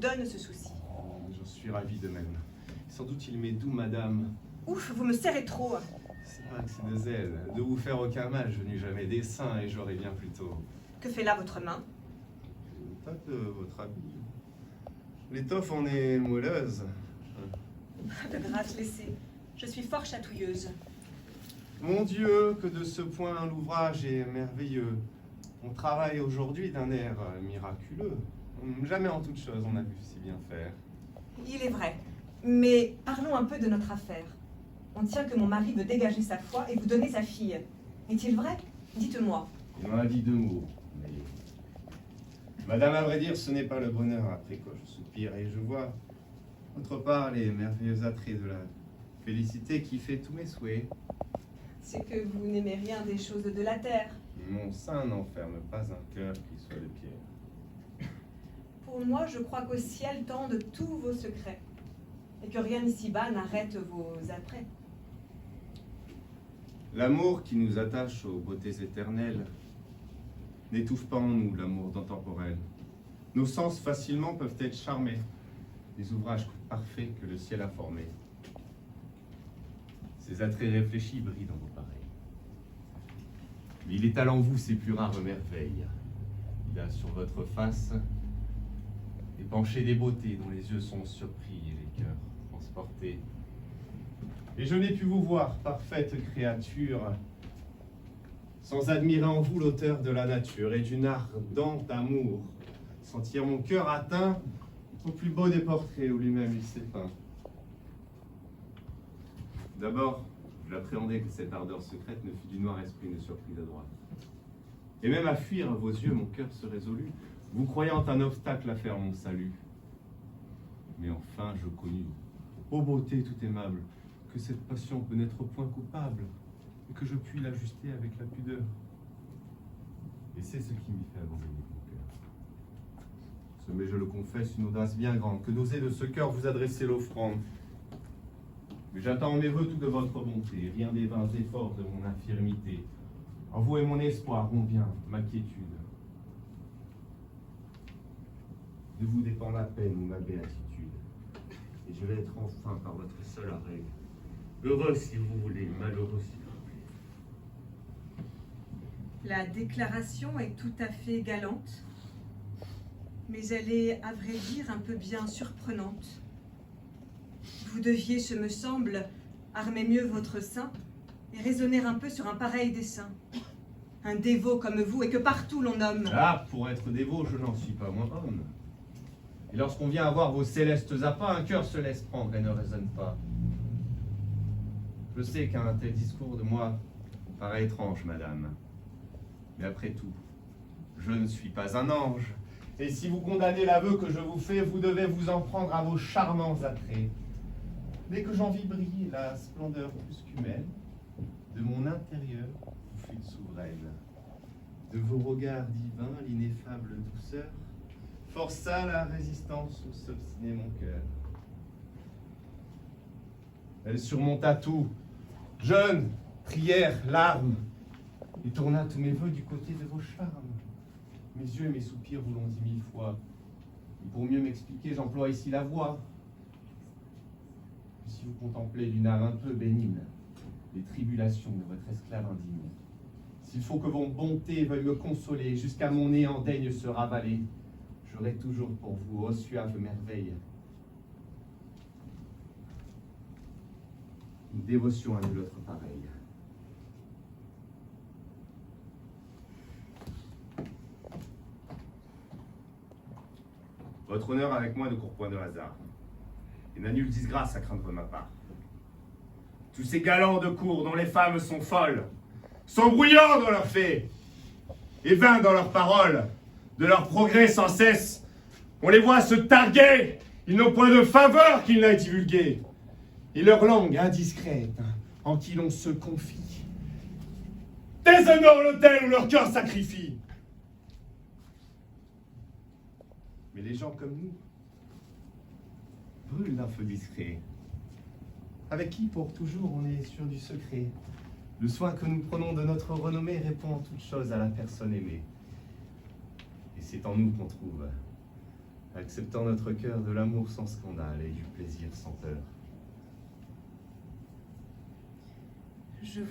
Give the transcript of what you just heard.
donne ce souci. Je suis ravi de même. Sans doute il m'est doux, madame. Ouf, vous me serrez trop. C'est pas que c'est de zèle. De vous faire aucun mal, je n'eus jamais dessein et j'aurais bien plutôt. Que fait là votre main? Je tâte votre habit. L'étoffe en est moelleuse. De grâce, laissez. Je suis fort chatouilleuse. Mon Dieu, que de ce point l'ouvrage est merveilleux. On travaille aujourd'hui d'un air miraculeux. Jamais en toute chose on a vu si bien faire. Il est vrai. Mais parlons un peu de notre affaire. On tient que mon mari veut dégager sa foi et vous donner sa fille. Est-il vrai? Dites-moi. Il m'en a dit 2 mots. Mais... Madame, à vrai dire, ce n'est pas le bonheur après quoi je soupire. Et je vois, autre part, les merveilleux attraits de la félicité qui fait tous mes souhaits. C'est que vous n'aimez rien des choses de la terre. Mon sein n'enferme pas un cœur qui soit de pierre. Pour moi, je crois qu'au ciel tendent tous vos secrets, et que rien ici-bas n'arrête vos attraits. L'amour qui nous attache aux beautés éternelles n'étouffe pas en nous l'amour d'intemporel. Nos sens facilement peuvent être charmés des ouvrages parfaits que le ciel a formés. Ces attraits réfléchis brillent dans vos pareils. Mais il étale en vous ses plus rares merveilles. Il a sur votre face épanché des beautés dont les yeux sont surpris et les cœurs transportés. Et je n'ai pu vous voir, parfaite créature, sans admirer en vous l'auteur de la nature et d'une ardente amour, sentir mon cœur atteint au plus beau des portraits où lui-même il s'est peint. D'abord, j'appréhendais que cette ardeur secrète ne fût du noir esprit ne surpris de droite. Et même à fuir à vos yeux, mon cœur se résolut, vous croyant un obstacle à faire mon salut. Mais enfin, je connus, ô beauté tout aimable, que cette passion peut n'être point coupable, et que je puis l'ajuster avec la pudeur. Et c'est ce qui m'y fait abandonner mon cœur. Ce m'est, je le confesse, une audace bien grande, que d'oser de ce cœur vous adresser l'offrande. Mais j'attends mes voeux tout de votre bonté, rien des vains efforts de mon infirmité. En vous est mon espoir, mon bien, ma quiétude. De vous dépend la peine ou ma béatitude. Et je vais être enfin par votre seul arrêt. Heureux si vous voulez, malheureux si vous voulez. La déclaration est tout à fait galante, mais elle est, à vrai dire, un peu bien surprenante. Vous deviez, ce me semble, armer mieux votre sein et raisonner un peu sur un pareil dessein. Un dévot comme vous, et que partout l'on nomme. Ah, pour être dévot, je n'en suis pas moins homme. Et lorsqu'on vient avoir vos célestes appâts, un cœur se laisse prendre et ne raisonne pas. Je sais qu'un tel discours de moi paraît étrange, madame. Mais après tout, je ne suis pas un ange. Et si vous condamnez l'aveu que je vous fais, vous devez vous en prendre à vos charmants attraits. Dès que j'en vis briller la splendeur plus qu'humaine, de mon intérieur vous fûtes souveraine. De vos regards divins, l'ineffable douceur força la résistance où s'obstinait mon cœur. Elle surmonta tout, jeûne, prière, larmes, et tourna tous mes voeux du côté de vos charmes. Mes yeux et mes soupirs vous l'ont dit 1000 fois. Et pour mieux m'expliquer, j'emploie ici la voix. Si vous contemplez d'une âme un peu bénigne les tribulations de votre esclave indigne, s'il faut que vos bontés veuillent me consoler, jusqu'à mon néant daigne se ravaler, j'aurai toujours pour vous, ô suave merveille, une dévotion à nul autre pareille. Votre honneur avec moi ne court point de hasard, et n'a nulle disgrâce à craindre de ma part. Tous ces galants de cour dont les femmes sont folles, sont bruyants dans leurs faits, et vains dans leurs paroles, de leurs progrès sans cesse. On les voit se targuer, ils n'ont point de faveur qu'ils n'aient divulgué. Et leur langue indiscrète, en qui l'on se confie, déshonore l'autel où leur cœur sacrifie. Mais les gens comme nous brûlent d'un feu discret, avec qui pour toujours on est sûr du secret. Le soin que nous prenons de notre renommée répond en toute chose à la personne aimée. Et c'est en nous qu'on trouve acceptant notre cœur de l'amour sans scandale et du plaisir sans peur. Je vous